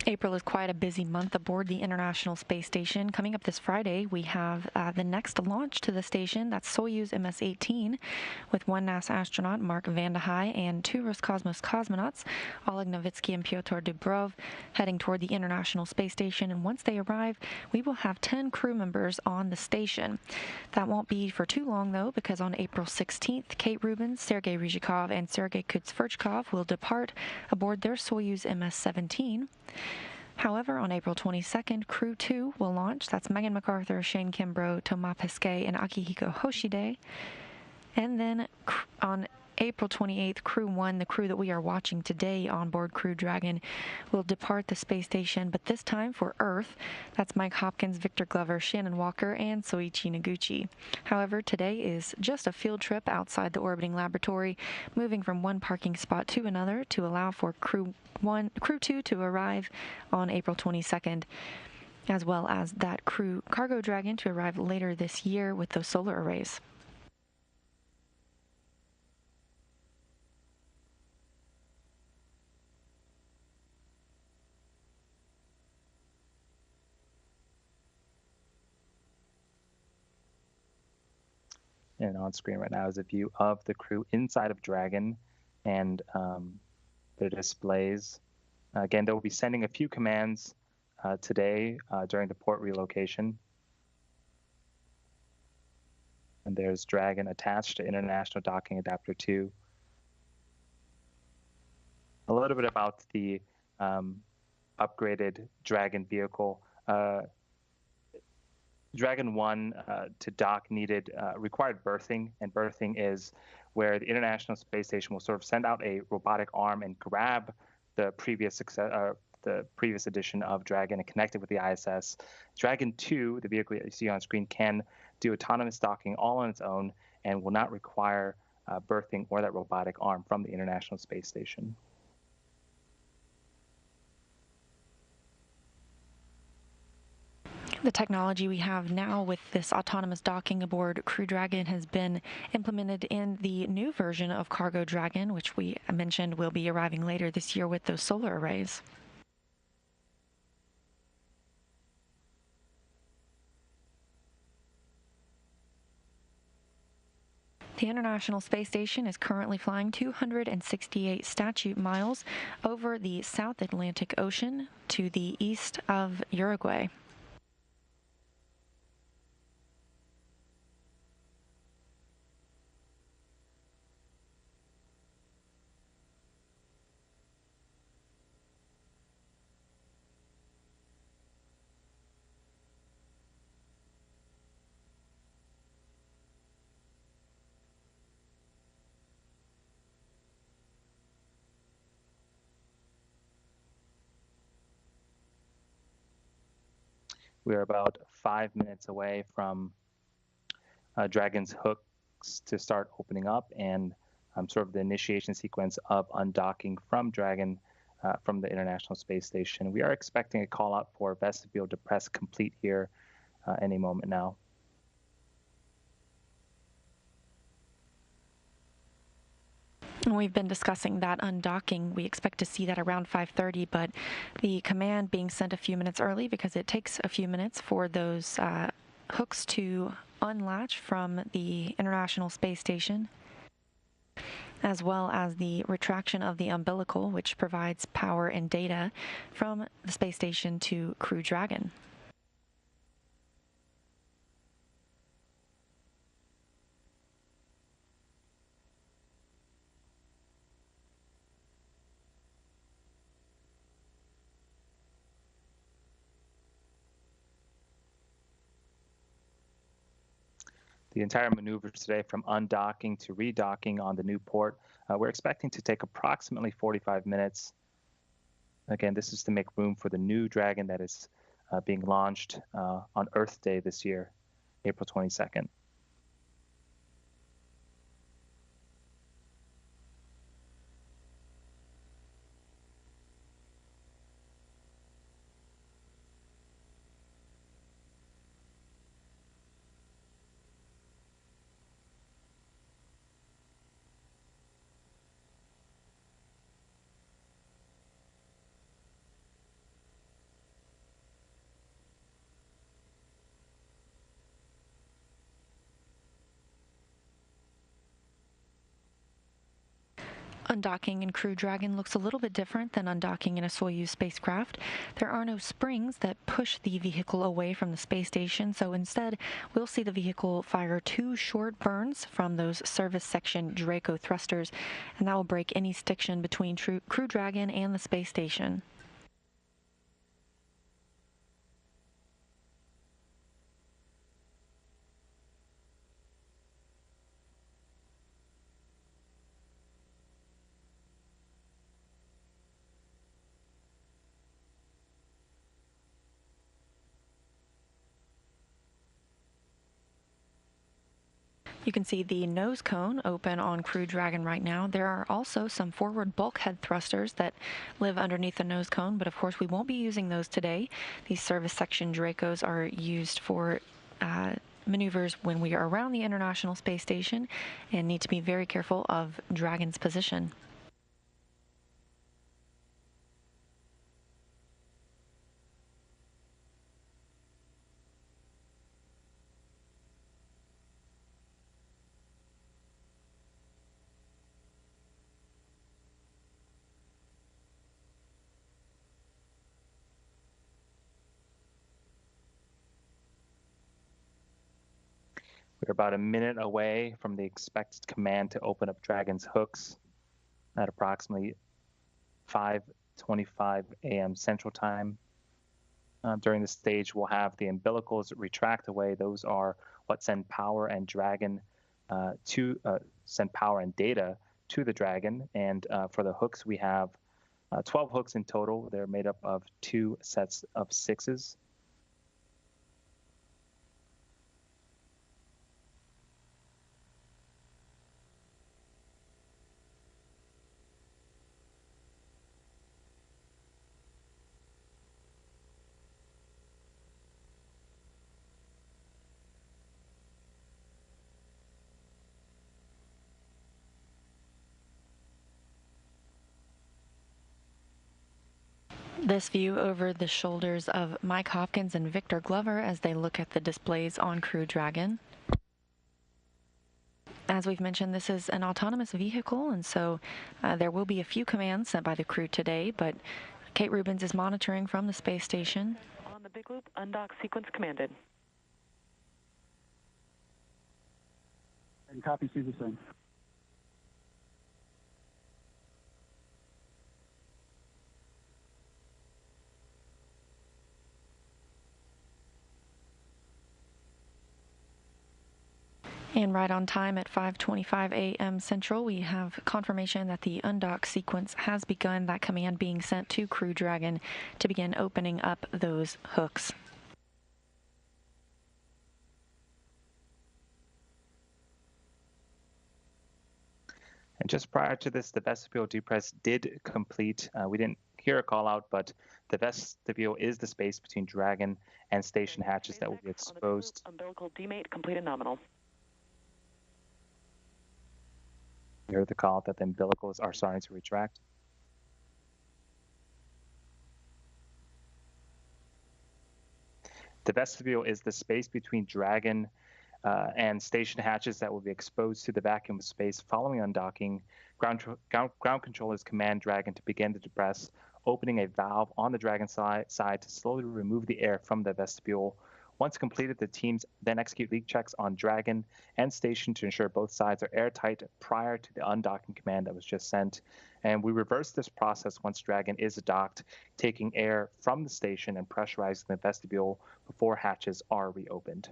April is quite a busy month aboard the International Space Station. Coming up this Friday, we have the next launch to the station. That's Soyuz MS-18 with one NASA astronaut, Mark Vande Hei, and two Roscosmos cosmonauts, Oleg Novitsky and Pyotr Dubrov, heading toward the International Space Station. And once they arrive, we will have 10 crew members on the station. That won't be for too long, though, because on April 16th, Kate Rubins, Sergei Ryzhikov, and Sergei Kutsverchkov will depart aboard their Soyuz MS-17. However, on April 22nd, Crew 2 will launch. That's Megan MacArthur, Shane Kimbrough, Thomas Pesquet, and Akihiko Hoshide. And then on April 28th, Crew 1, the crew that we are watching today on board Crew Dragon, will depart the space station, but this time for Earth. That's Mike Hopkins, Victor Glover, Shannon Walker, and Soichi Noguchi. However, today is just a field trip outside the orbiting laboratory, moving from one parking spot to another to allow for Crew 2 to arrive on April 22nd, as well as that Cargo Dragon to arrive later this year with those solar arrays. And on screen right now is a view of the crew inside of Dragon and the displays. Again, they will be sending a few commands today during the port relocation. And there's Dragon attached to International Docking Adapter 2. A little bit about the upgraded Dragon vehicle. Dragon 1 to dock required berthing, and berthing is where the International Space Station will sort of send out a robotic arm and grab the previous edition of Dragon and connect it with the ISS. Dragon 2, the vehicle that you see on screen, can do autonomous docking all on its own and will not require berthing or that robotic arm from the International Space Station. The technology we have now with this autonomous docking aboard Crew Dragon has been implemented in the new version of Cargo Dragon, which we mentioned will be arriving later this year with those solar arrays. The International Space Station is currently flying 268 statute miles over the South Atlantic Ocean to the east of Uruguay. We are about 5 minutes away from Dragon's hooks to start opening up and sort of the initiation sequence of undocking from Dragon from the International Space Station. We are expecting a call out for vestibule to press complete here any moment now. We've been discussing that undocking. We expect to see that around 5:30, but the command being sent a few minutes early because it takes a few minutes for those hooks to unlatch from the International Space Station, as well as the retraction of the umbilical, which provides power and data from the space station to Crew Dragon. The entire maneuver today from undocking to redocking on the new port, we're expecting to take approximately 45 minutes. Again, this is to make room for the new Dragon that is being launched on Earth Day this year, April 22nd. Undocking in Crew Dragon looks a little bit different than undocking in a Soyuz spacecraft. There are no springs that push the vehicle away from the space station, so instead we'll see the vehicle fire 2 short burns from those service section Draco thrusters, and that will break any stiction between Crew Dragon and the space station. You can see the nose cone open on Crew Dragon right now. There are also some forward bulkhead thrusters that live underneath the nose cone, but of course we won't be using those today. These service section Dracos are used for maneuvers when we are around the International Space Station and need to be very careful of Dragon's position. We're about a minute away from the expected command to open up Dragon's hooks at approximately 5:25 a.m. Central Time. During the stage, we'll have the umbilicals retract away. Those are what send power and Dragon send power and data to the Dragon. And for the hooks, we have 12 hooks in total. They're made up of 2 sets of 6s. This view over the shoulders of Mike Hopkins and Victor Glover as they look at the displays on Crew Dragon. As we've mentioned, this is an autonomous vehicle, and so there will be a few commands sent by the crew today, but Kate Rubins is monitoring from the space station. On the big loop, undock sequence commanded. And copy, see the same. And right on time at 5:25 a.m. Central, we have confirmation that the undock sequence has begun, that command being sent to Crew Dragon to begin opening up those hooks. And just prior to this, the vestibule depress did complete. We didn't hear a call out, but the vestibule is the space between Dragon and station hatches that will be exposed. Umbilical demate completed nominal. You heard the call that the umbilicals are starting to retract. The vestibule is the space between Dragon and station hatches that will be exposed to the vacuum of space following undocking. Ground controllers command Dragon to begin to depress, opening a valve on the Dragon side to slowly remove the air from the vestibule. Once completed, the teams then execute leak checks on Dragon and station to ensure both sides are airtight prior to the undocking command that was just sent. And we reverse this process once Dragon is docked, taking air from the station and pressurizing the vestibule before hatches are reopened.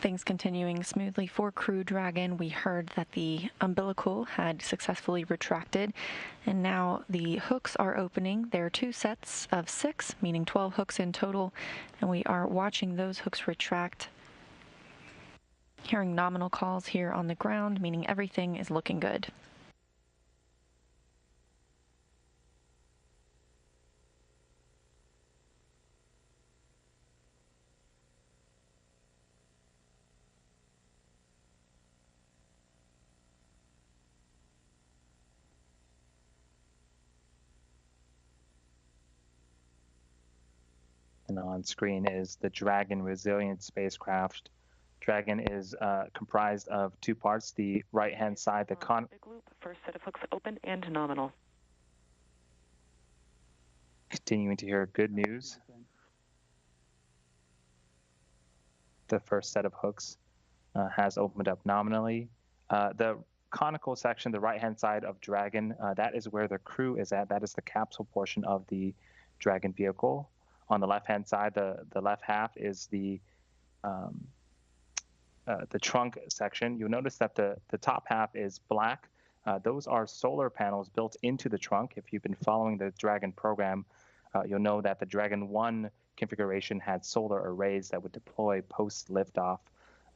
Things continuing smoothly for Crew Dragon. We heard that the umbilical had successfully retracted, and now the hooks are opening. There are 2 sets of 6, meaning 12 hooks in total, and we are watching those hooks retract. Hearing nominal calls here on the ground, meaning everything is looking good. on screen is the Dragon resilient spacecraft. Dragon is comprised of two parts. The right-hand side, the big loop, first set of hooks open and nominal. Continuing to hear good news. The first set of hooks has opened up nominally. The conical section, the right-hand side of Dragon, that is where the crew is at. That is the capsule portion of the Dragon vehicle. On the left-hand side, the left half is the trunk section. You'll notice that the top half is black. Those are solar panels built into the trunk. If you've been following the Dragon program, you'll know that the Dragon 1 configuration had solar arrays that would deploy post-liftoff,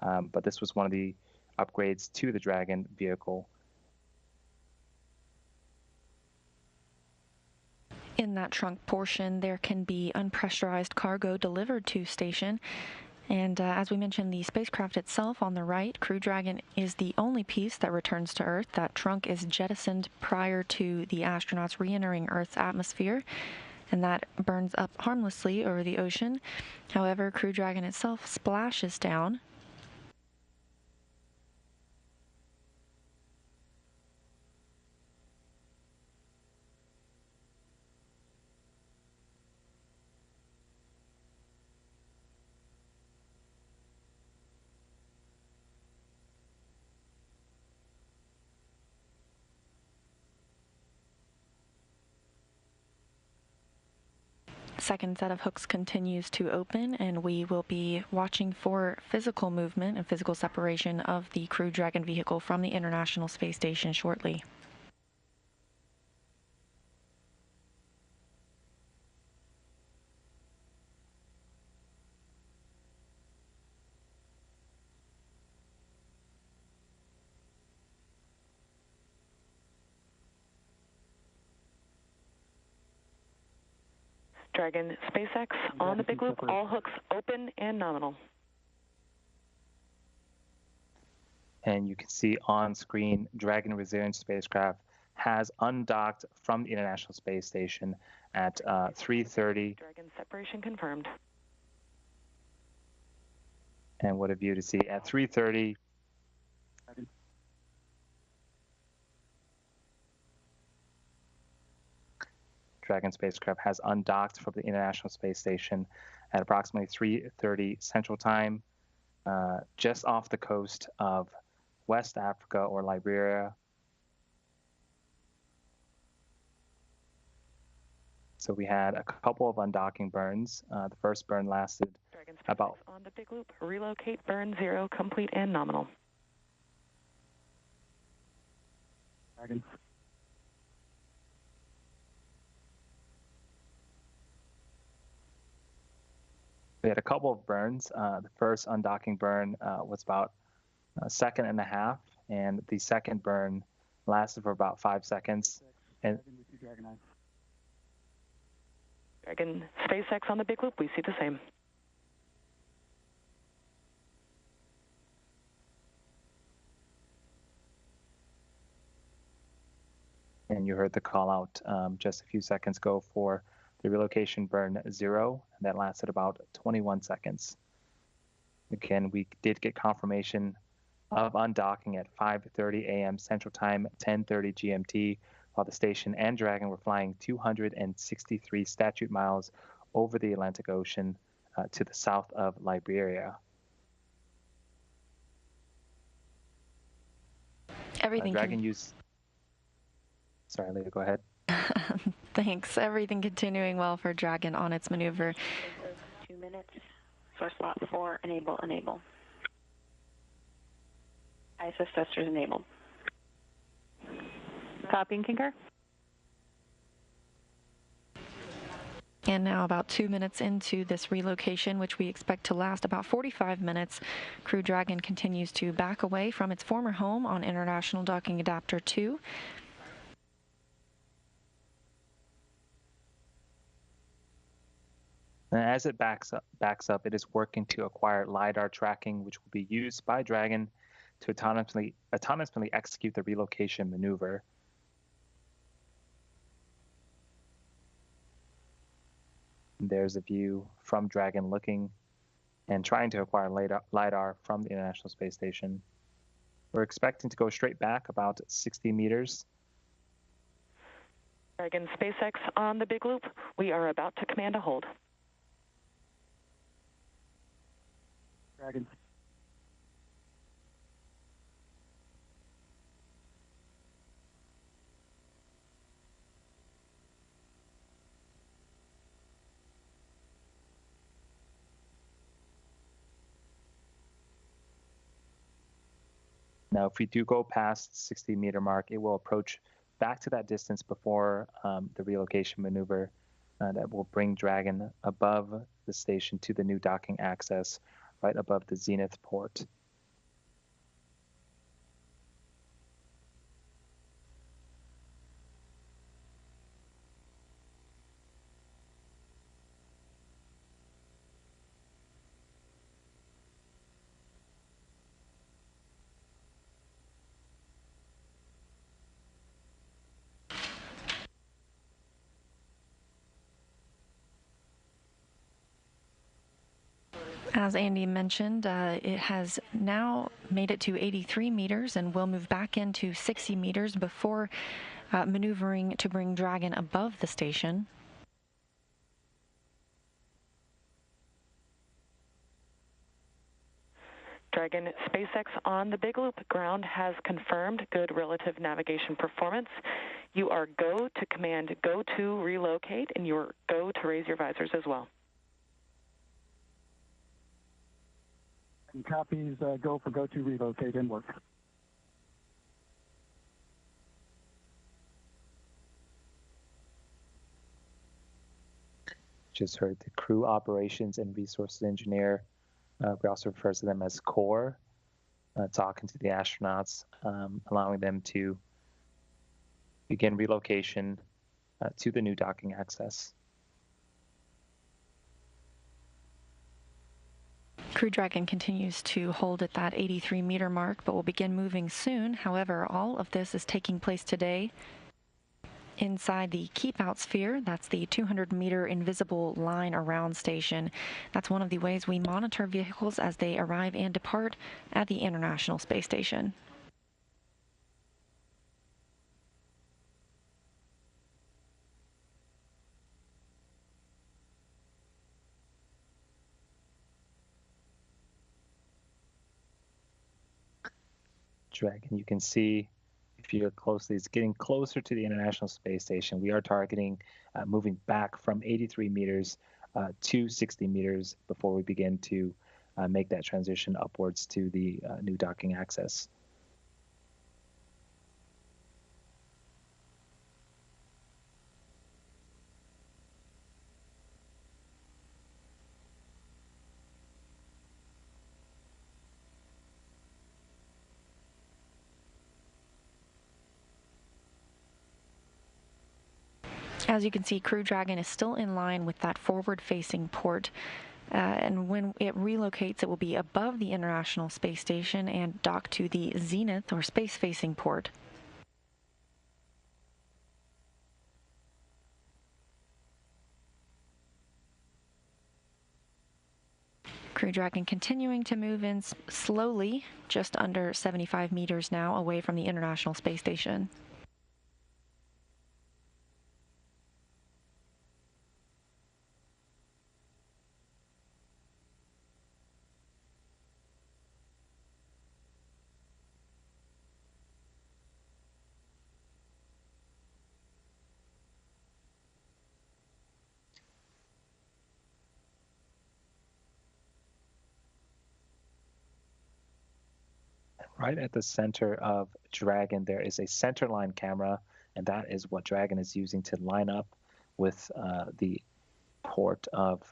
but this was one of the upgrades to the Dragon vehicle. In that trunk portion, there can be unpressurized cargo delivered to station. And as we mentioned, the spacecraft itself on the right, Crew Dragon, is the only piece that returns to Earth. That trunk is jettisoned prior to the astronauts re-entering Earth's atmosphere, and that burns up harmlessly over the ocean. However, Crew Dragon itself splashes down. Second set of hooks continues to open, and we will be watching for physical movement and physical separation of the Crew Dragon vehicle from the International Space Station shortly. Dragon SpaceX on the big loop, all hooks open and nominal. And you can see on screen, Dragon resilient spacecraft has undocked from the International Space Station at 3:30. Dragon separation confirmed. And what a view to see at 3:30. Dragon spacecraft has undocked from the International Space Station at approximately 3:30 Central Time, just off the coast of West Africa or Liberia. So we had a couple of undocking burns. The first burn lasted about... On the big loop, relocate, burn 0, complete and nominal. Dragon. We had a couple of burns. The first undocking burn was about a second and a half, and the second burn lasted for about 5 seconds. And Dragon SpaceX on the big loop, we see the same. And you heard the call out just a few seconds ago for the relocation burn 0, and that lasted about 21 seconds. Again, we did get confirmation of undocking at 5:30 a.m. Central Time, 10:30 GMT, while the station and Dragon were flying 263 statute miles over the Atlantic Ocean to the south of Liberia. Everything Dragon used... Sorry, Leah, go ahead. Thanks. Everything continuing well for Dragon on its maneuver. 2 minutes. Source slot 4, enable. ISS thrusters enabled. Copy and concur. And now about 2 minutes into this relocation, which we expect to last about 45 minutes, Crew Dragon continues to back away from its former home on International Docking Adapter 2. And as it backs up, it is working to acquire Lidar tracking, which will be used by Dragon to autonomously execute the relocation maneuver. And there's a view from Dragon looking and trying to acquire Lidar from the International Space Station. We're expecting to go straight back about 60 meters. Dragon SpaceX on the big loop. We are about to command a hold. Dragon. Now, if we do go past 60-meter mark, it will approach back to that distance before the relocation maneuver that will bring Dragon above the station to the new docking access, right above the Zenith port. As Andy mentioned, it has now made it to 83 meters and will move back into 60 meters before maneuvering to bring Dragon above the station. Dragon SpaceX on the big loop. Ground has confirmed good relative navigation performance. You are go to command go to relocate, and you're go to raise your visors as well. And copies go to relocate and work. Just heard the crew operations and resources engineer. We also refer to them as core, talking to the astronauts, allowing them to begin relocation to the new docking access. Crew Dragon continues to hold at that 83-meter mark, but will begin moving soon. However, all of this is taking place today inside the keep-out sphere. That's the 200-meter invisible line around station. That's one of the ways we monitor vehicles as they arrive and depart at the International Space Station. Dragon, you can see if you look closely, it's getting closer to the International Space Station. We are targeting moving back from 83 meters to 60 meters before we begin to make that transition upwards to the new docking access. As you can see, Crew Dragon is still in line with that forward-facing port, and when it relocates, it will be above the International Space Station and dock to the Zenith, or space-facing port. Crew Dragon continuing to move in slowly, just under 75 meters now away from the International Space Station. Right at the center of Dragon, there is a centerline camera, and that is what Dragon is using to line up with the port of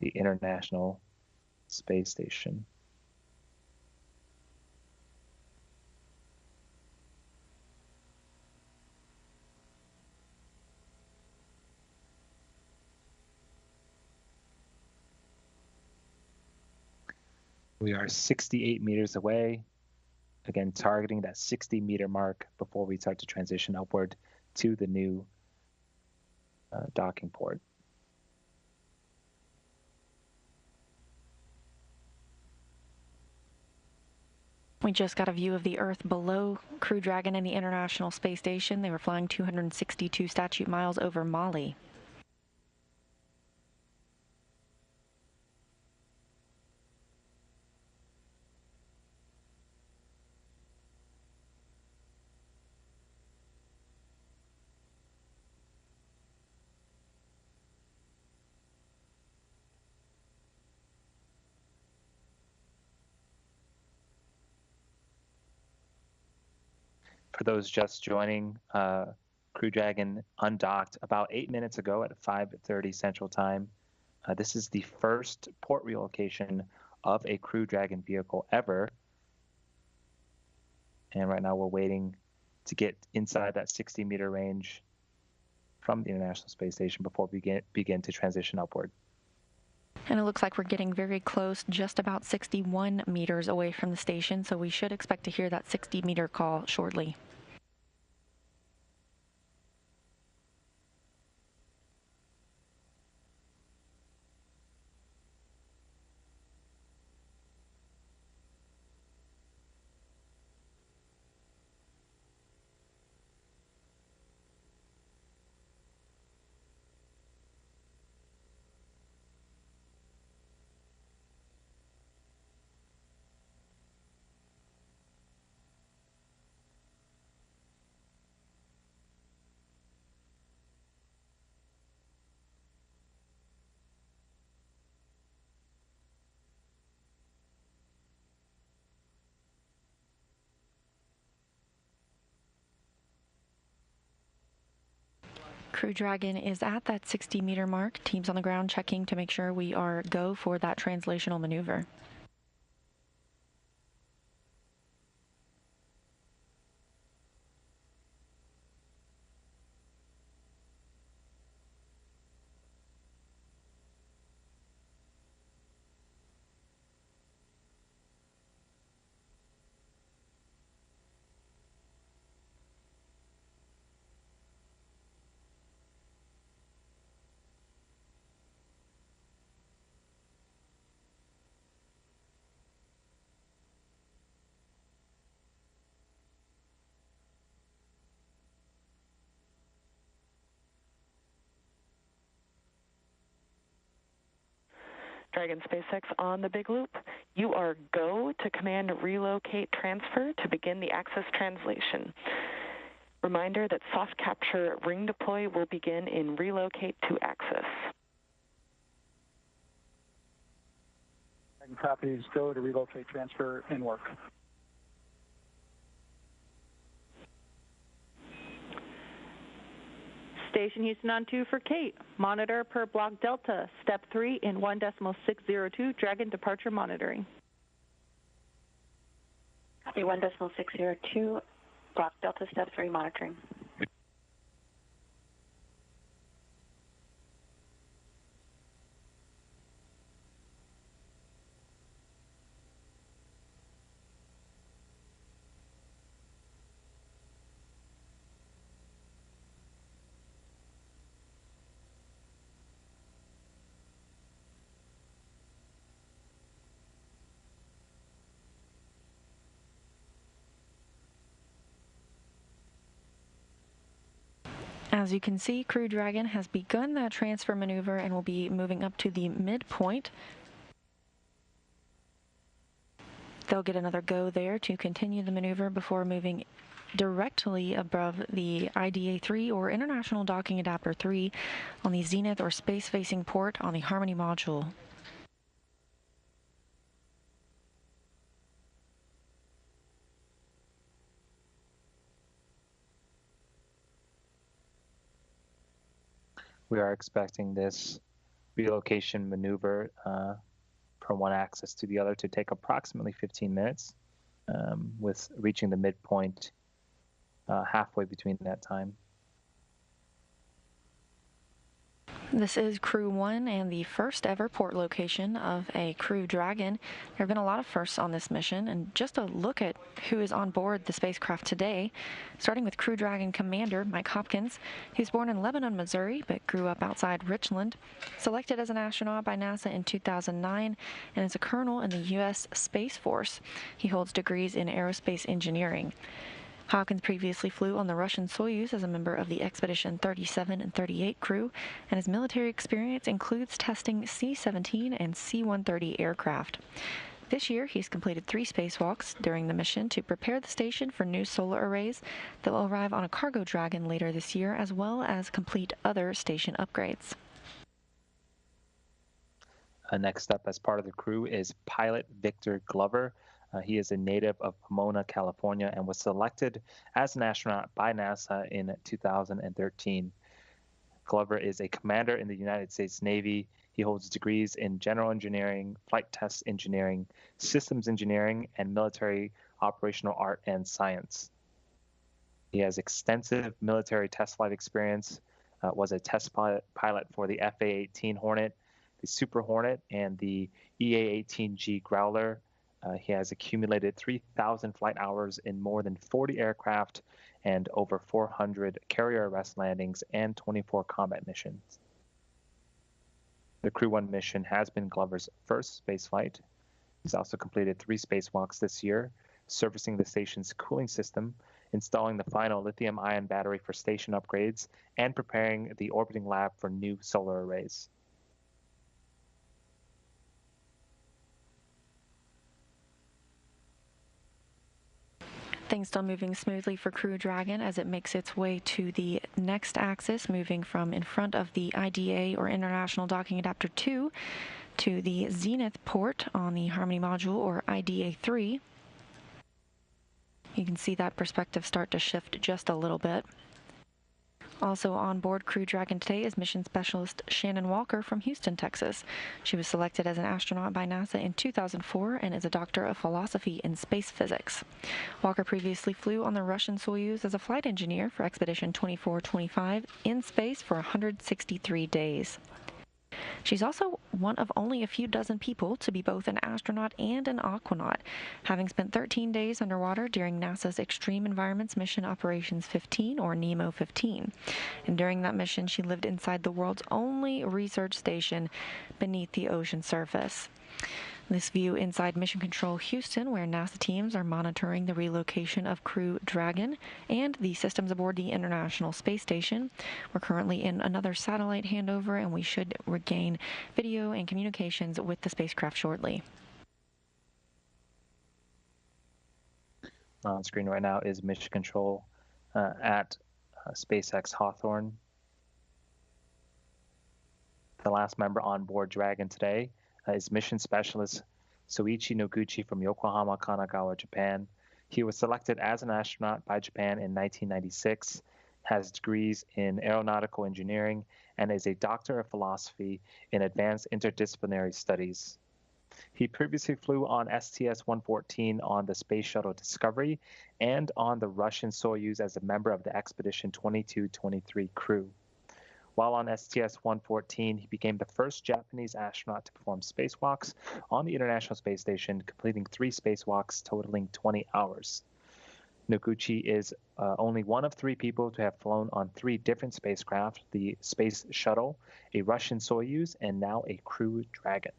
the International Space Station. We are 68 meters away. Again, targeting that 60-meter mark before we start to transition upward to the new docking port. We just got a view of the Earth below Crew Dragon and the International Space Station. They were flying 262 statute miles over Mali. For those just joining, Crew Dragon undocked about 8 minutes ago at 5:30 Central Time. This is the first port relocation of a Crew Dragon vehicle ever. And right now we're waiting to get inside that 60-meter range from the International Space Station before we begin to transition upward. And it looks like we're getting very close, just about 61 meters away from the station, so we should expect to hear that 60-meter call shortly. Crew Dragon is at that 60-meter mark. Teams on the ground checking to make sure we are go for that translational maneuver. Dragon SpaceX on the big loop. You are go to command relocate transfer to begin the access translation. Reminder that soft capture ring deploy will begin in relocate to access. Dragon copies, go to relocate transfer and work. Station Houston on 2 for Kate. Monitor per block Delta. Step 3 in 1.602. Dragon departure monitoring. Copy 1.602. Block Delta, step 3 monitoring. As you can see, Crew Dragon has begun that transfer maneuver and will be moving up to the midpoint. They'll get another go there to continue the maneuver before moving directly above the IDA-3 or International Docking Adapter 3 on the Zenith or space-facing port on the Harmony module. We are expecting this relocation maneuver from one axis to the other to take approximately 15 minutes, with reaching the midpoint halfway between that time. This is Crew 1 and the first ever port location of a Crew Dragon. There have been a lot of firsts on this mission, and just a look at who is on board the spacecraft today, starting with Crew Dragon Commander Mike Hopkins. He was born in Lebanon, Missouri, but grew up outside Richland. Selected as an astronaut by NASA in 2009 and is a colonel in the U.S. Space Force. He holds degrees in aerospace engineering. Hopkins previously flew on the Russian Soyuz as a member of the Expedition 37 and 38 crew, and his military experience includes testing C-17 and C-130 aircraft. This year, he's completed 3 spacewalks during the mission to prepare the station for new solar arrays that will arrive on a cargo Dragon later this year, as well as complete other station upgrades. Next up, as part of the crew, is pilot Victor Glover. He is a native of Pomona, California, and was selected as an astronaut by NASA in 2013. Glover is a commander in the United States Navy. He holds degrees in general engineering, flight test engineering, systems engineering, and military operational art and science. He has extensive military test flight experience, was a test pilot for the FA-18 Hornet, the Super Hornet, and the EA-18G Growler. He has accumulated 3,000 flight hours in more than 40 aircraft and over 400 carrier arrest landings and 24 combat missions. The Crew 1 mission has been Glover's first spaceflight. He's also completed 3 spacewalks this year, servicing the station's cooling system, installing the final lithium-ion battery for station upgrades, and preparing the orbiting lab for new solar arrays. Things still moving smoothly for Crew Dragon as it makes its way to the next axis, moving from in front of the IDA or International Docking Adapter 2 to the Zenith port on the Harmony module or IDA 3. You can see that perspective start to shift just a little bit. Also on board Crew Dragon today is mission specialist Shannon Walker from Houston, Texas. She was selected as an astronaut by NASA in 2004 and is a doctor of philosophy in space physics. Walker previously flew on the Russian Soyuz as a flight engineer for Expedition 2425 in space for 163 days. She's also one of only a few dozen people to be both an astronaut and an aquanaut, having spent 13 days underwater during NASA's Extreme Environments Mission Operations 15, or NEMO 15. And during that mission, she lived inside the world's only research station beneath the ocean surface. This view inside Mission Control Houston, where NASA teams are monitoring the relocation of Crew Dragon and the systems aboard the International Space Station. We're currently in another satellite handover, and we should regain video and communications with the spacecraft shortly. On screen right now is Mission Control at SpaceX Hawthorne. The last member on board Dragon today is mission specialist Soichi Noguchi from Yokohama, Kanagawa, Japan. He was selected as an astronaut by Japan in 1996, has degrees in aeronautical engineering, and is a doctor of philosophy in advanced interdisciplinary studies. He previously flew on STS-114 on the Space Shuttle Discovery and on the Russian Soyuz as a member of the Expedition 22-23 crew. While on STS-114, he became the first Japanese astronaut to perform spacewalks on the International Space Station, completing 3 spacewalks totaling 20 hours. Noguchi is only one of 3 people to have flown on 3 different spacecraft, the Space Shuttle, a Russian Soyuz, and now a Crew Dragon.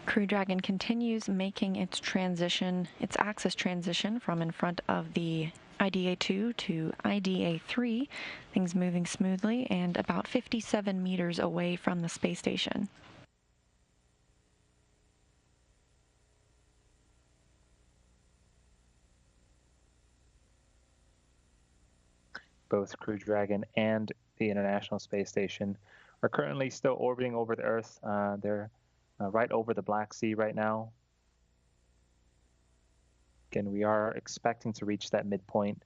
Crew Dragon continues making its axis transition from in front of the IDA-2 to IDA-3, things moving smoothly and about 57 meters away from the space station. Both Crew Dragon and the International Space Station are currently still orbiting over the Earth. They're right over the Black Sea right now. Again, we are expecting to reach that midpoint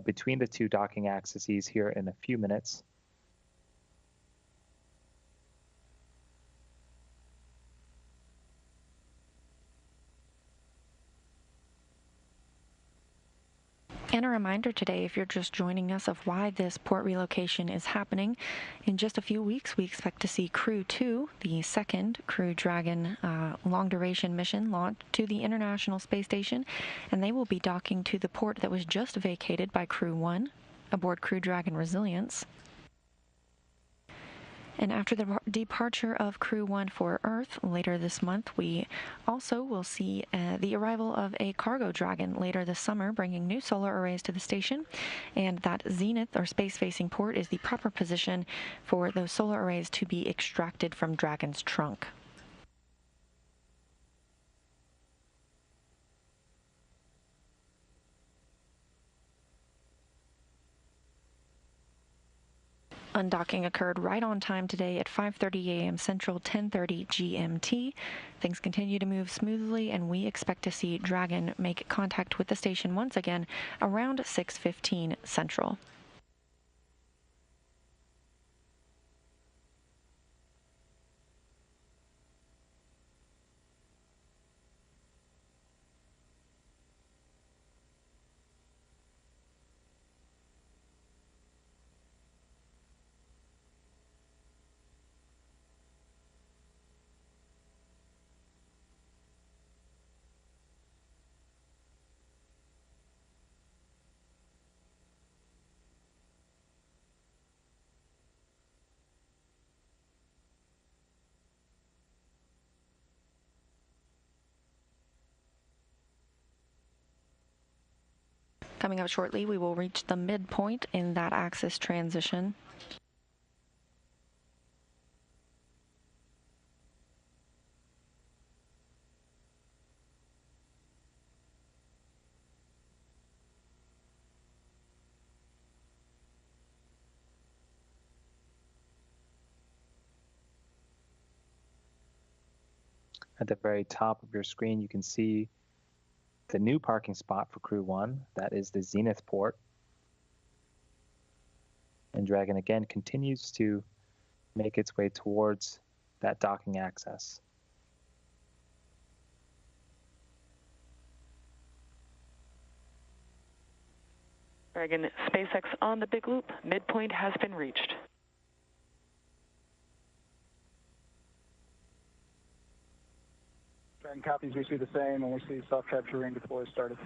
between the two docking axes here in a few minutes. And a reminder today, if you're just joining us, of why this port relocation is happening. In just a few weeks, we expect to see Crew 2, the second Crew Dragon long-duration mission, launch to the International Space Station, and they will be docking to the port that was just vacated by Crew 1 aboard Crew Dragon Resilience. And after the departure of Crew 1 for Earth later this month, we also will see the arrival of a cargo Dragon later this summer, bringing new solar arrays to the station. And that Zenith, or space-facing port, is the proper position for those solar arrays to be extracted from Dragon's trunk. Undocking occurred right on time today at 5:30 a.m. Central, 10:30 GMT. Things continue to move smoothly, and we expect to see Dragon make contact with the station once again around 6:15 Central. Coming up shortly, we will reach the midpoint in that axis transition. At the very top of your screen, you can see the new parking spot for Crew 1. That is the Zenith port. And Dragon again continues to make its way towards that docking access. Dragon, SpaceX on the Big Loop. Midpoint has been reached. Dragon copies, we see the same, and we see self-capture ring deploy started.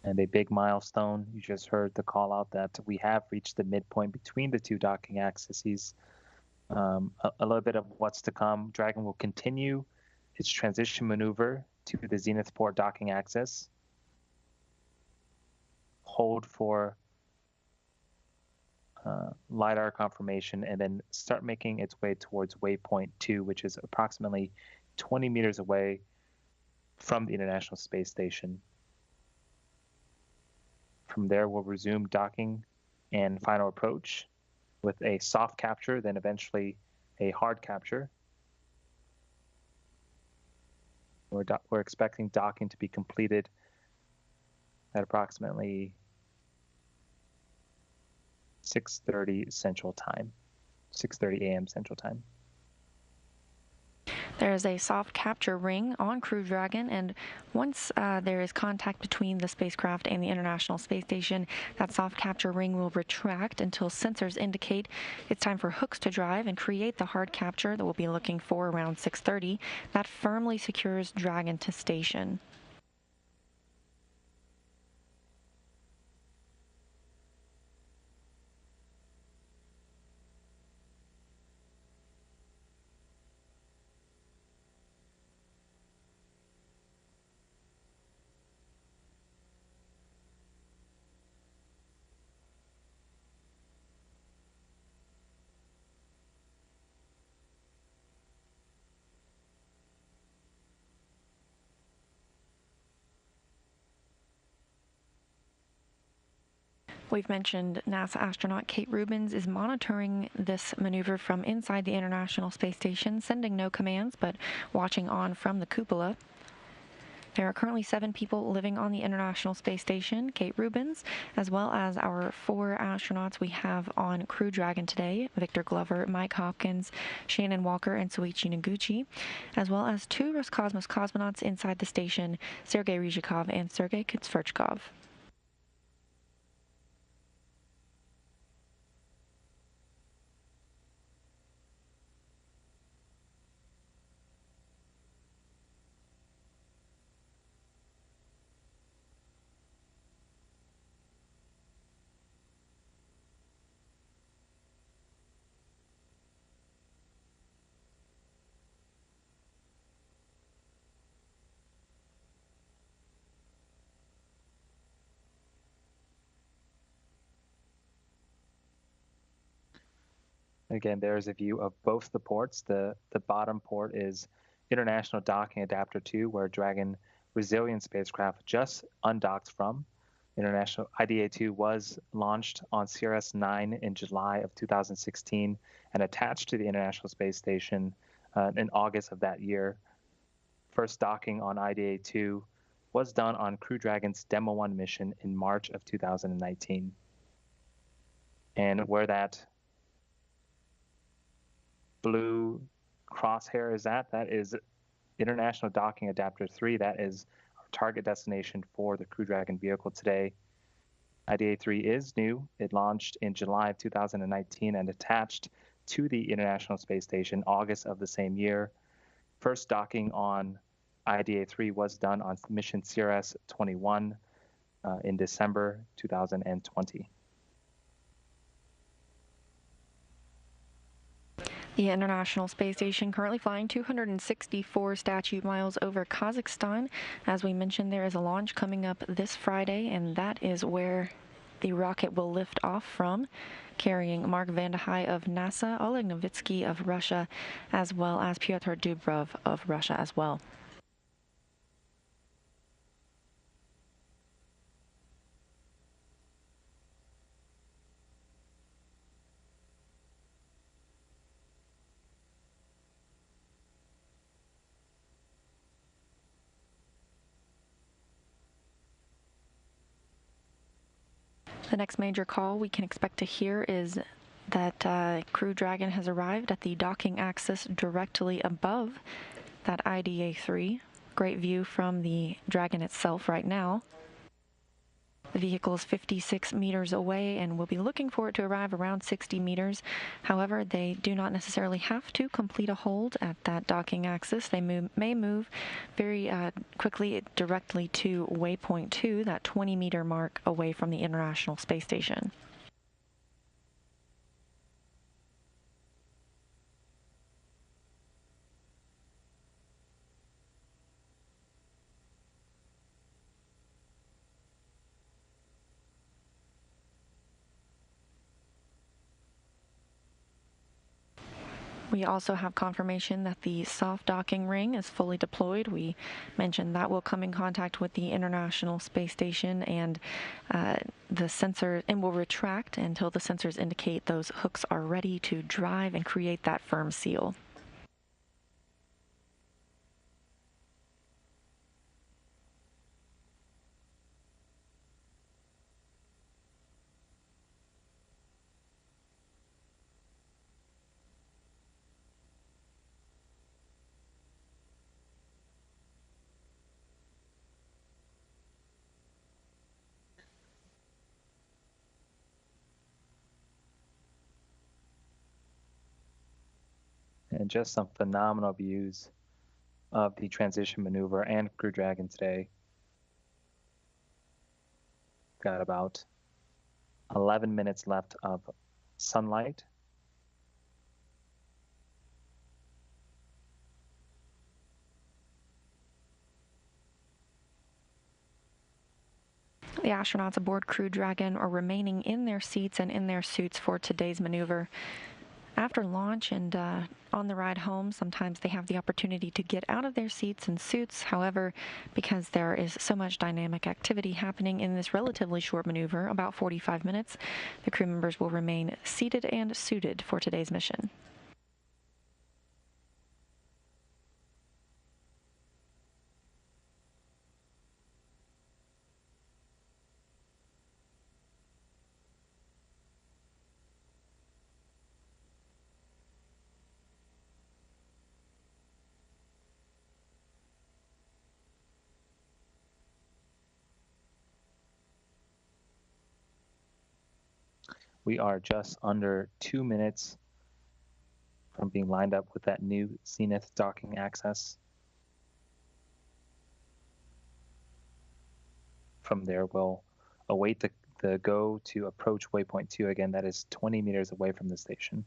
And a big milestone, you just heard the call out that we have reached the midpoint between the two docking axes. A little bit of what's to come. Dragon will continue its transition maneuver to the Zenith port docking axis. Hold for Lidar confirmation, and then start making its way towards waypoint 2, which is approximately 20 meters away from the International Space Station. From there, we'll resume docking and final approach with a soft capture, then eventually a hard capture. We're expecting docking to be completed at approximately 6:30 Central Time, 6:30 a.m. Central Time. There is a soft capture ring on Crew Dragon, and once there is contact between the spacecraft and the International Space Station, that soft capture ring will retract until sensors indicate it's time for hooks to drive and create the hard capture that we'll be looking for around 6:30. That firmly secures Dragon to station. We've mentioned NASA astronaut Kate Rubins is monitoring this maneuver from inside the International Space Station, sending no commands, but watching on from the cupola. There are currently 7 people living on the International Space Station, Kate Rubins, as well as our 4 astronauts we have on Crew Dragon today, Victor Glover, Mike Hopkins, Shannon Walker, and Soichi Noguchi, as well as 2 Roscosmos cosmonauts inside the station, Sergei Ryzhikov and Sergei Kutsverchkov. Again, there's a view of both the ports. The bottom port is International Docking Adapter 2, where Dragon Resilient spacecraft just undocked from. International IDA-2 was launched on CRS-9 in July of 2016 and attached to the International Space Station in August of that year. First docking on IDA-2 was done on Crew Dragon's Demo 1 mission in March of 2019. And where that blue crosshair is at, that is International Docking Adapter 3. That is our target destination for the Crew Dragon vehicle today. IDA-3 is new. It launched in July of 2019 and attached to the International Space Station August of the same year. First docking on IDA-3 was done on mission CRS-21 in December 2020. The International Space Station currently flying 264 statute miles over Kazakhstan. As we mentioned, there is a launch coming up this Friday, and that is where the rocket will lift off from, carrying Mark Vande Hei of NASA, Oleg Novitsky of Russia, as well as Pyotr Dubrov of Russia as well. The next major call we can expect to hear is that Crew Dragon has arrived at the docking axis directly above that IDA-3. Great view from the Dragon itself right now. The vehicle is 56 meters away, and we'll be looking for it to arrive around 60 meters. However, they do not necessarily have to complete a hold at that docking axis. They may move very quickly directly to waypoint 2, that 20-meter mark away from the International Space Station. We also have confirmation that the soft docking ring is fully deployed. We mentioned that will come in contact with the International Space Station, and the sensor will retract until the sensors indicate those hooks are ready to drive and create that firm seal. And just some phenomenal views of the transition maneuver and Crew Dragon today. Got about 11 minutes left of sunlight. The astronauts aboard Crew Dragon are remaining in their seats and in their suits for today's maneuver. After launch and on the ride home, sometimes they have the opportunity to get out of their seats and suits. However, because there is so much dynamic activity happening in this relatively short maneuver, about 45 minutes, the crew members will remain seated and suited for today's mission. We are just under 2 minutes from being lined up with that new Zenith docking access. From there, we'll await the go to approach waypoint 2. Again, that is 20 meters away from the station.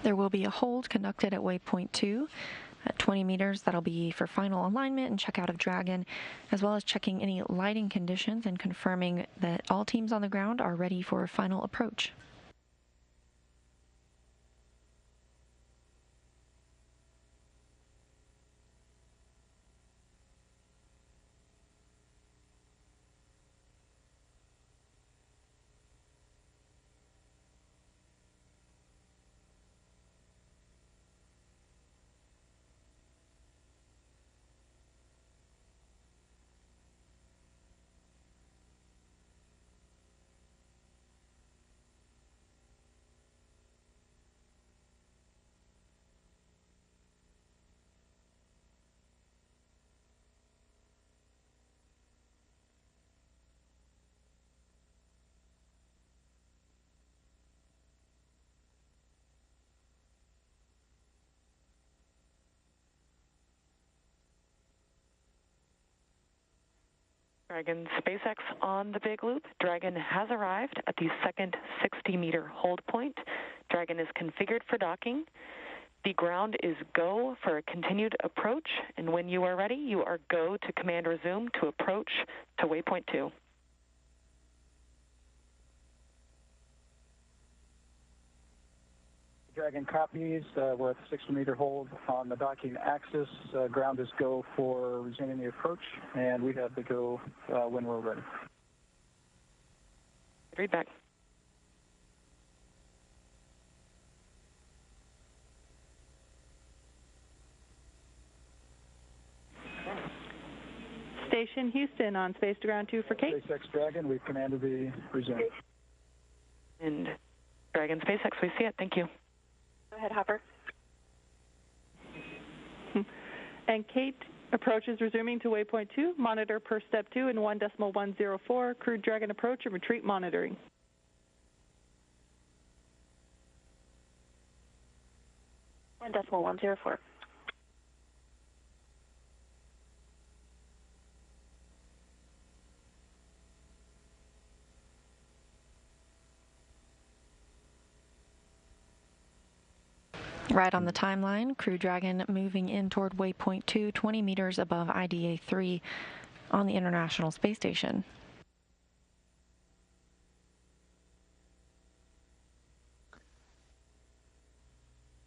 There will be a hold conducted at waypoint 2. At 20 meters, that'll be for final alignment and checkout of Dragon, as well as checking any lighting conditions and confirming that all teams on the ground are ready for final approach. Dragon SpaceX on the big loop. Dragon has arrived at the second 60-meter hold point. Dragon is configured for docking. The ground is go for a continued approach, and when you are ready, you are go to command resume to approach to waypoint 2. Dragon copies. We're at the 60-meter hold on the docking axis. Ground is go for resuming the approach, and we have the go when we're ready. Read back. Station Houston on Space to Ground 2 for Kate. SpaceX Dragon, we've commanded the resume. And Dragon SpaceX, we see it. Thank you. Go ahead, Hopper. And Kate, approach is resuming to waypoint 2. Monitor per step 2 in 1.104. Crew Dragon approach and retreat monitoring. One 1.104. Right on the timeline, Crew Dragon moving in toward waypoint 2, 20 meters above IDA 3 on the International Space Station.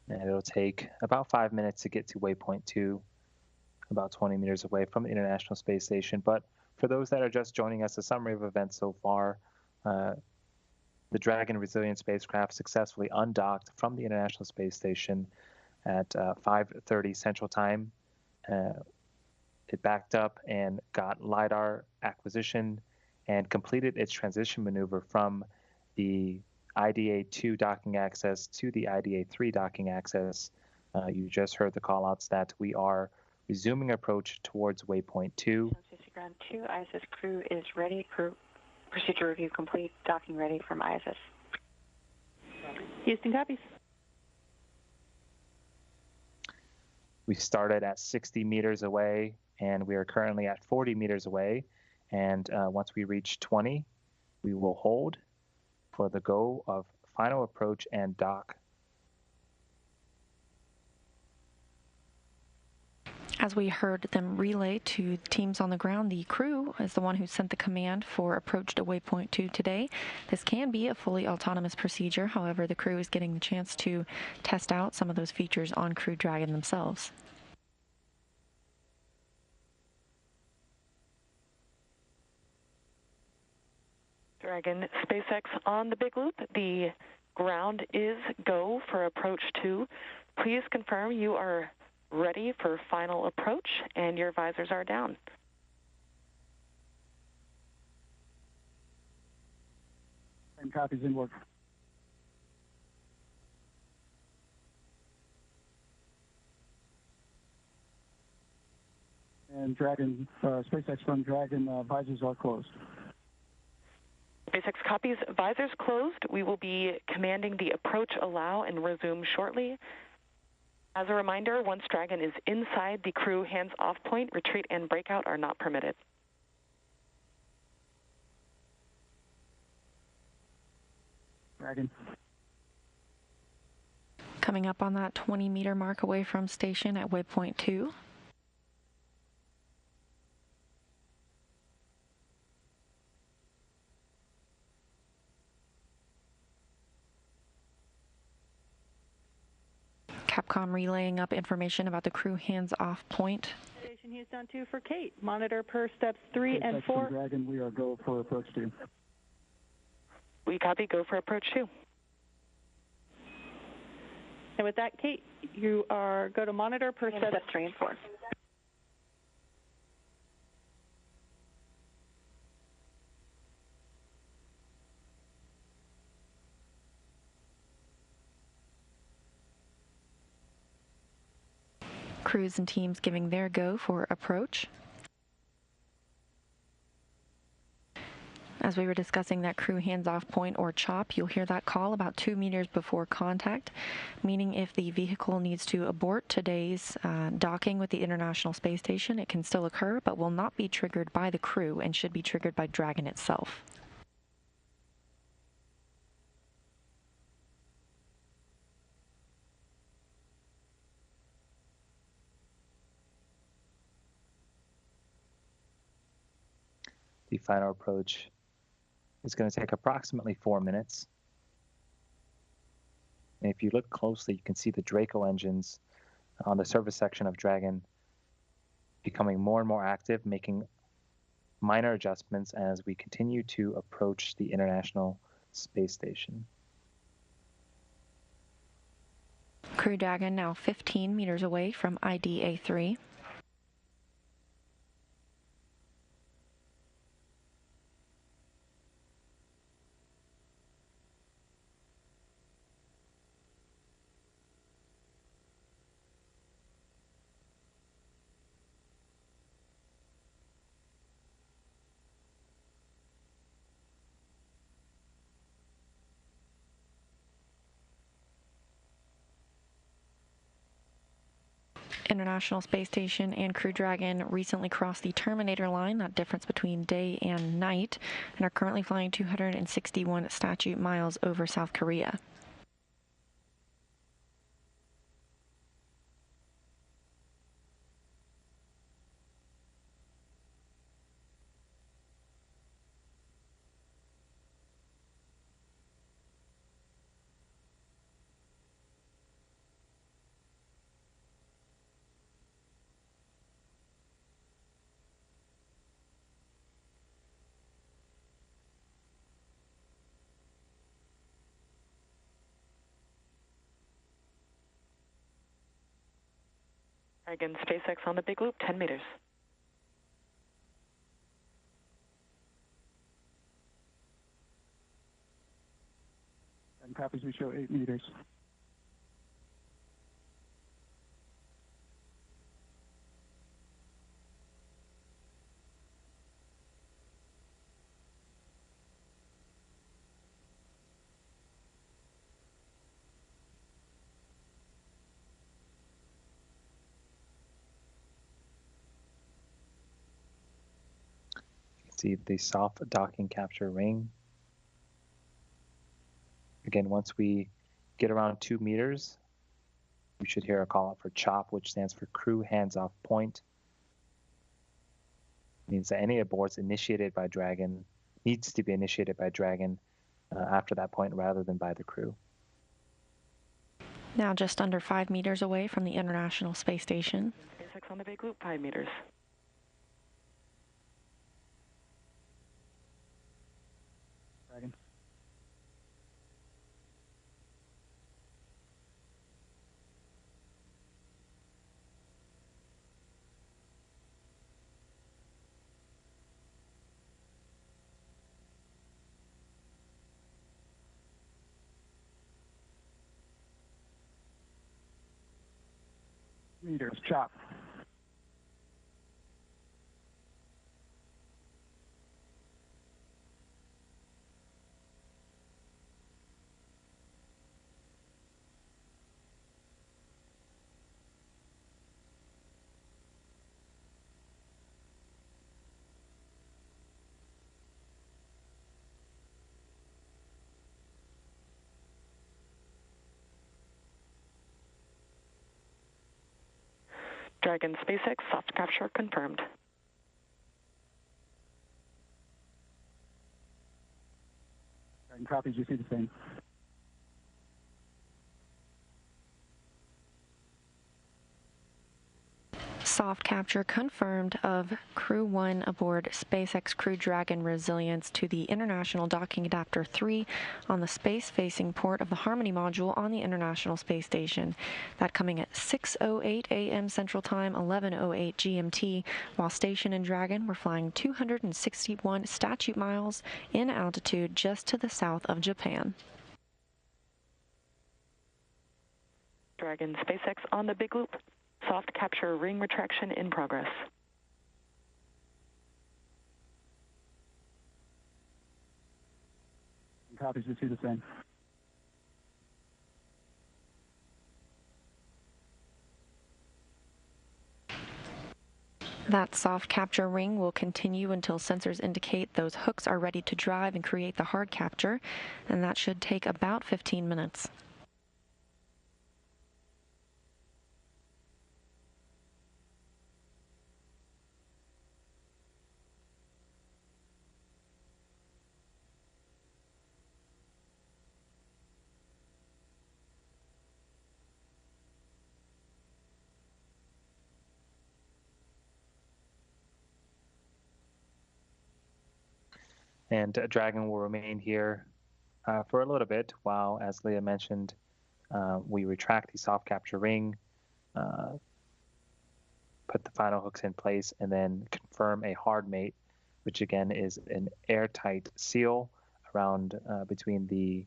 And it'll take about 5 minutes to get to waypoint 2, about 20 meters away from the International Space Station. But for those that are just joining us, a summary of events so far. The Dragon resilient spacecraft successfully undocked from the International Space Station at 5:30 Central Time. It backed up and got Lidar acquisition and completed its transition maneuver from the IDA-2 docking access to the IDA-3 docking access. You just heard the callouts that we are resuming approach towards waypoint 2. Ground 2, ISS crew is ready. Crew procedure review complete. Docking ready from ISS. Houston copies. We started at 60 meters away, and we are currently at 40 meters away. And once we reach 20, we will hold for the go of final approach and dock. As we heard them relay to teams on the ground, the crew is the one who sent the command for approach to waypoint 2 today. This can be a fully autonomous procedure. However, the crew is getting the chance to test out some of those features on Crew Dragon themselves. Dragon, SpaceX on the big loop. The ground is go for approach 2. Please confirm you are ready for final approach and your visors are down. And copies in work. And Dragon, SpaceX from Dragon, visors are closed. SpaceX copies, visors closed. We will be commanding the approach allow and resume shortly. As a reminder, once Dragon is inside the crew hands-off point, retreat and breakout are not permitted. Dragon. Coming up on that 20-meter mark away from station at waypoint 2. Capcom relaying up information about the crew hands-off point. Station Houston 2 for Kate. Monitor per steps 3 and 4. Dragon, we are go for approach 2. We copy, go for approach 2. And with that, Kate, you are go to monitor per steps 3 and 4. Crews and teams giving their go for approach. As we were discussing that crew hands-off point or CHOP, you'll hear that call about 2 meters before contact, meaning if the vehicle needs to abort today's docking with the International Space Station, it can still occur, but will not be triggered by the crew and should be triggered by Dragon itself. The final approach is going to take approximately 4 minutes. And if you look closely, you can see the Draco engines on the service section of Dragon becoming more and more active, making minor adjustments as we continue to approach the International Space Station. Crew Dragon now 15 meters away from IDA-3. International Space Station and Crew Dragon recently crossed the Terminator line, that difference between day and night, and are currently flying 261 statute miles over South Korea. Dragon, SpaceX on the big loop, 10 meters. And copies, we show 8 meters. See the soft docking capture ring. Again, once we get around 2 meters, You should hear a call out for CHOP, which stands for Crew Hands Off Point. It means that any aborts initiated by Dragon needs to be initiated by Dragon after that point rather than by the crew. Now just under 5 meters away from the International Space Station. SpaceX on the big loop, 5 meters. Dragon. Meters, chop. Dragon SpaceX soft capture confirmed. Dragon copies, you see the same. Soft capture confirmed of Crew 1 aboard SpaceX Crew Dragon Resilience to the International Docking Adapter 3 on the space-facing port of the Harmony module on the International Space Station. That coming at 6:08 a.m. Central Time, 11:08 GMT, while Station and Dragon were flying 261 statute miles in altitude just to the south of Japan. Dragon SpaceX on the big loop. Soft capture ring retraction in progress. Copies, you see the same. That soft capture ring will continue until sensors indicate those hooks are ready to drive and create the hard capture, and that should take about 15 minutes. And Dragon will remain here for a little bit while, as Leah mentioned, we retract the soft capture ring, put the final hooks in place, and then confirm a hard mate, which again is an airtight seal around between the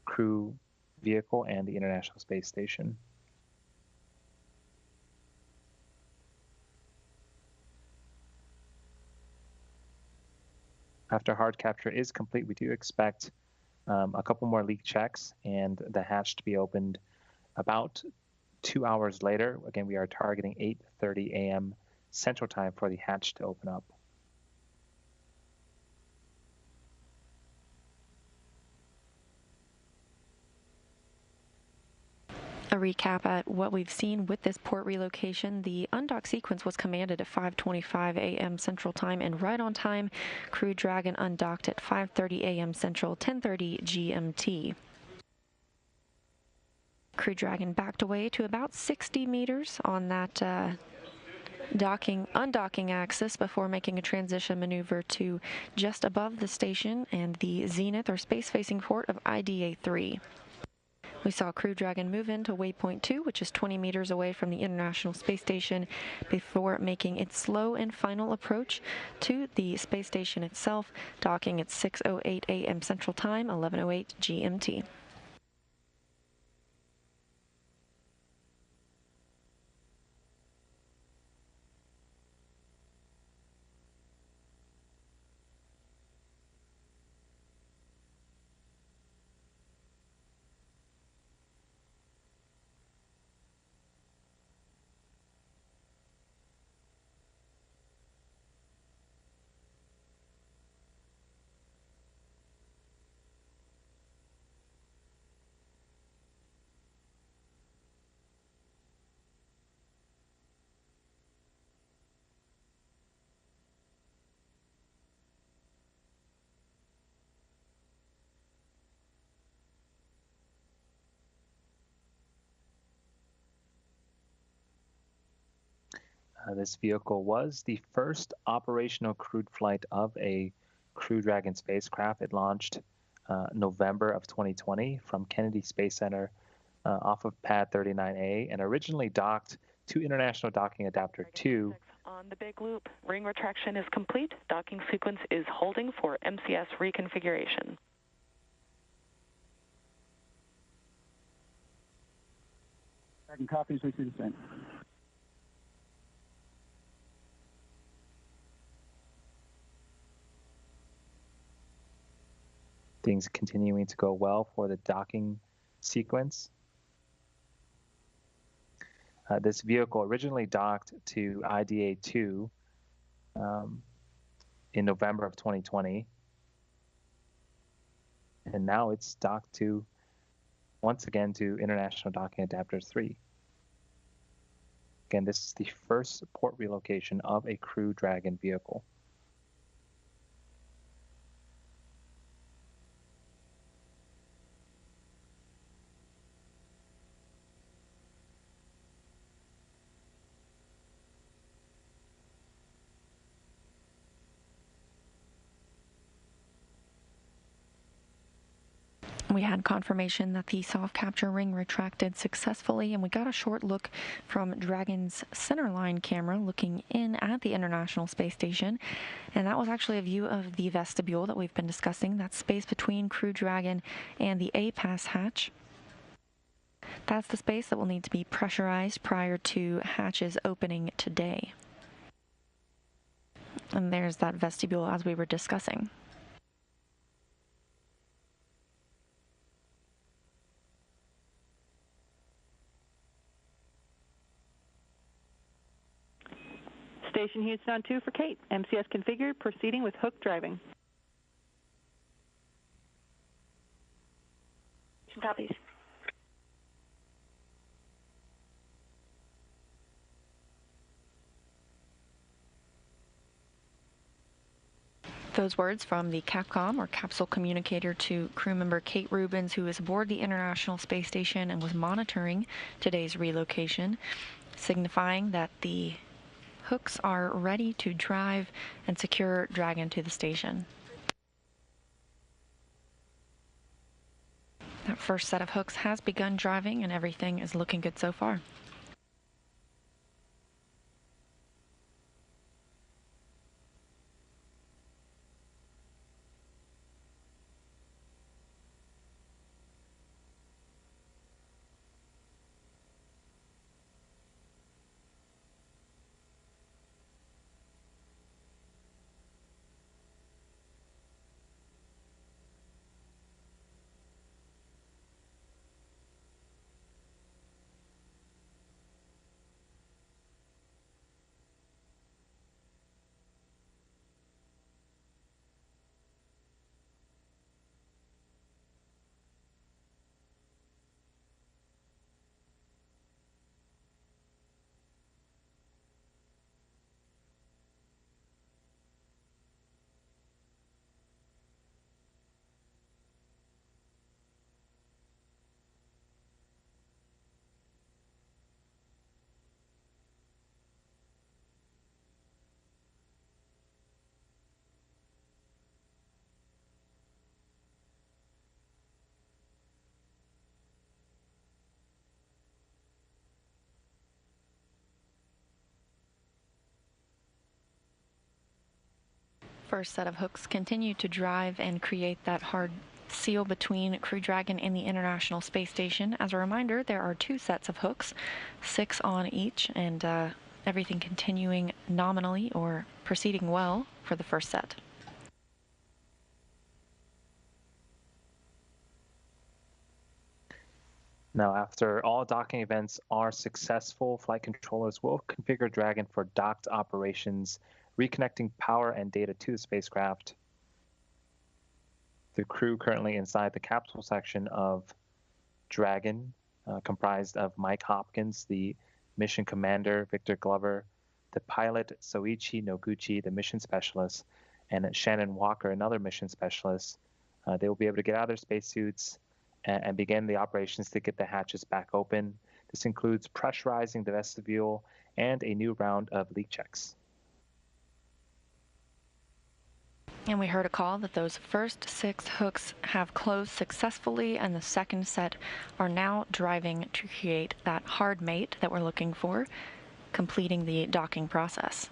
crew vehicle and the International Space Station. After hard capture is complete, we do expect a couple more leak checks and the hatch to be opened about 2 hours later. Again, we are targeting 8:30 a.m. Central Time for the hatch to open up. A recap at what we've seen with this port relocation. The undock sequence was commanded at 5:25 a.m. Central Time, and right on time, Crew Dragon undocked at 5:30 a.m. Central, 10:30 GMT. Crew Dragon backed away to about 60 meters on that undocking axis before making a transition maneuver to just above the station and the Zenith or space-facing port of IDA-3. We saw Crew Dragon move into waypoint 2, which is 20 meters away from the International Space Station, before making its slow and final approach to the space station itself, docking at 6:08 a.m. Central Time, 11:08 GMT. This vehicle was the first operational crewed flight of a Crew Dragon spacecraft. It launched November of 2020 from Kennedy Space Center off of Pad 39A and originally docked to International Docking Adapter 2. On the big loop, ring retraction is complete. Docking sequence is holding for MCS reconfiguration. Dragon copies, we see the same. Things continuing to go well for the docking sequence. This vehicle originally docked to IDA-2 in November of 2020. And now it's docked to, once again, to International Docking Adapter 3. Again, this is the first port relocation of a Crew Dragon vehicle. We had confirmation that the soft capture ring retracted successfully, and we got a short look from Dragon's centerline camera looking in at the International Space Station, and that was actually a view of the vestibule that we've been discussing, that space between Crew Dragon and the A-Pass hatch. That's the space that will need to be pressurized prior to hatches opening today. And there's that vestibule as we were discussing. Station Houston on 2 for Kate. MCS configured, proceeding with hook driving. Copies. Those words from the Capcom, or capsule communicator, to crew member Kate Rubens, who is aboard the International Space Station and was monitoring today's relocation, signifying that the hooks are ready to drive and secure Dragon to the station. That first set of hooks has begun driving and everything is looking good so far. First set of hooks continue to drive and create that hard seal between Crew Dragon and the International Space Station. As a reminder, there are 2 sets of hooks, 6 on each, and everything continuing nominally or proceeding well for the first set. Now, after all docking events are successful, flight controllers will configure Dragon for docked operations, reconnecting power and data to the spacecraft. The crew currently inside the capsule section of Dragon, comprised of Mike Hopkins, the mission commander, Victor Glover, the pilot, Soichi Noguchi, the mission specialist, and Shannon Walker, another mission specialist. They will be able to get out of their spacesuits and begin the operations to get the hatches back open. This includes pressurizing the vestibule and a new round of leak checks. And we heard a call that those first 6 hooks have closed successfully, and the second set are now driving to create that hard mate that we're looking for, completing the docking process.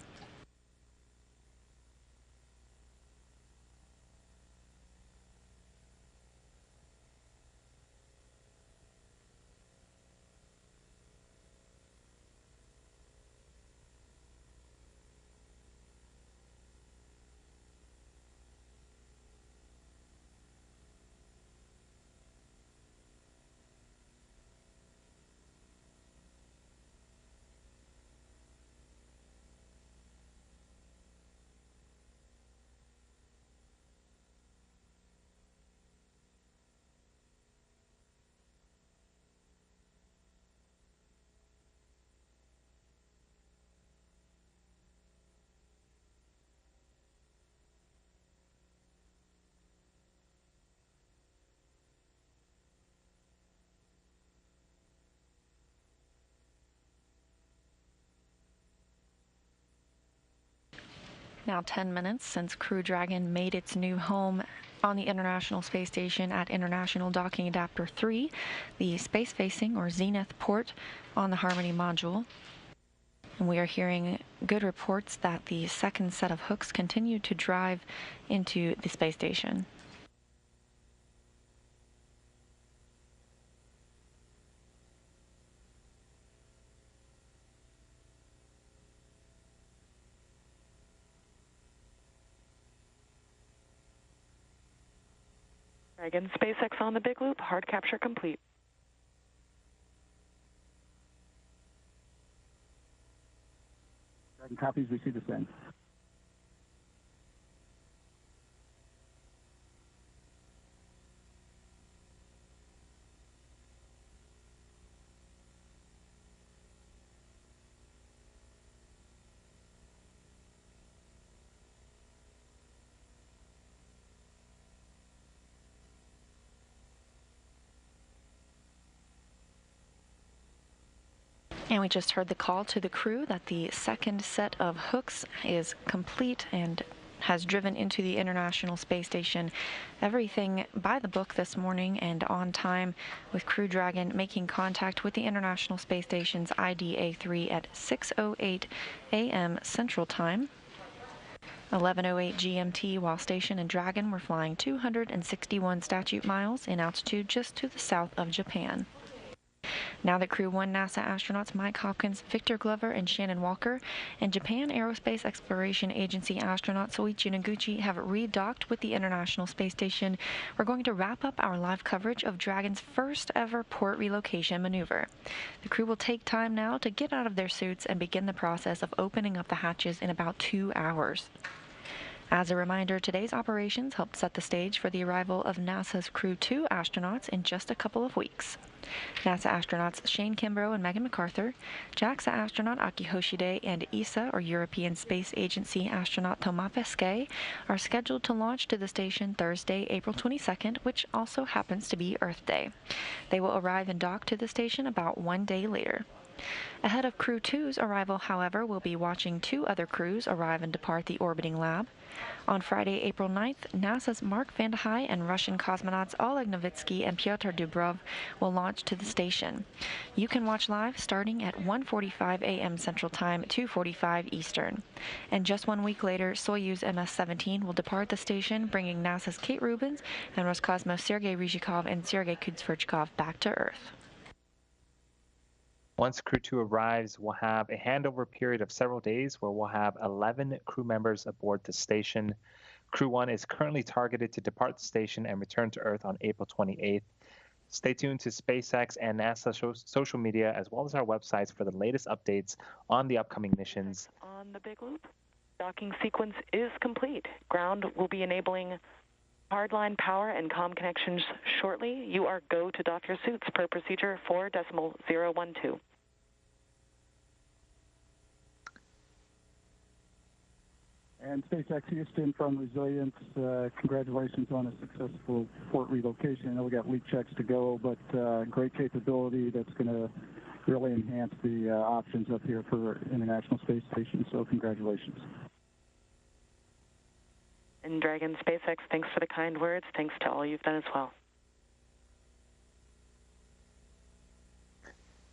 Now 10 minutes since Crew Dragon made its new home on the International Space Station at International Docking Adapter 3, the space-facing or Zenith port on the Harmony module. And we are hearing good reports that the second set of hooks continue to drive into the space station. Dragon, SpaceX on the big loop, hard capture complete. Dragon copies, we see the same. And we just heard the call to the crew that the second set of hooks is complete and has driven into the International Space Station. Everything by the book this morning and on time, with Crew Dragon making contact with the International Space Station's IDA-3 at 6:08 a.m. Central Time. 11:08 GMT, while Station and Dragon were flying 261 statute miles in altitude just to the south of Japan. Now that Crew 1 NASA astronauts Mike Hopkins, Victor Glover, and Shannon Walker, and Japan Aerospace Exploration Agency astronaut Soichi Noguchi have redocked with the International Space Station, we're going to wrap up our live coverage of Dragon's first ever port relocation maneuver. The crew will take time now to get out of their suits and begin the process of opening up the hatches in about 2 hours. As a reminder, today's operations helped set the stage for the arrival of NASA's Crew 2 astronauts in just a couple of weeks. NASA astronauts Shane Kimbrough and Megan MacArthur, JAXA astronaut Aki Hoshide, and ESA, or European Space Agency astronaut Thomas Pesquet, are scheduled to launch to the station Thursday, April 22nd, which also happens to be Earth Day. They will arrive and dock to the station about 1 day later. Ahead of Crew 2's arrival, however, we'll be watching 2 other crews arrive and depart the orbiting lab. On Friday, April 9th, NASA's Mark Vande Hei and Russian cosmonauts Oleg Novitsky and Pyotr Dubrov will launch to the station. You can watch live starting at 1:45 a.m. Central Time, 2:45 Eastern. And just 1 week later, Soyuz MS-17 will depart the station, bringing NASA's Kate Rubins and Roscosmos Sergei Ryzhikov and Sergei Kudzverchkov back to Earth. Once Crew 2 arrives, we'll have a handover period of several days where we'll have 11 crew members aboard the station. Crew 1 is currently targeted to depart the station and return to Earth on April 28th. Stay tuned to SpaceX and NASA social media, as well as our websites, for the latest updates on the upcoming missions. On the big loop, docking sequence is complete. Ground will be enabling hardline power and comm connections shortly. You are go to dock your suits per procedure 4.012. And SpaceX Houston from Resilience, congratulations on a successful port relocation. I know we got leak checks to go, but great capability that's going to really enhance the options up here for International Space Station. So congratulations. And Dragon SpaceX, thanks for the kind words. Thanks to all you've done as well.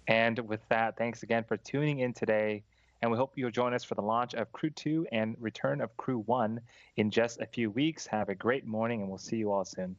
And with that, thanks again for tuning in today. And we hope you'll join us for the launch of Crew 2 and return of Crew 1 in just a few weeks. Have a great morning, and we'll see you all soon.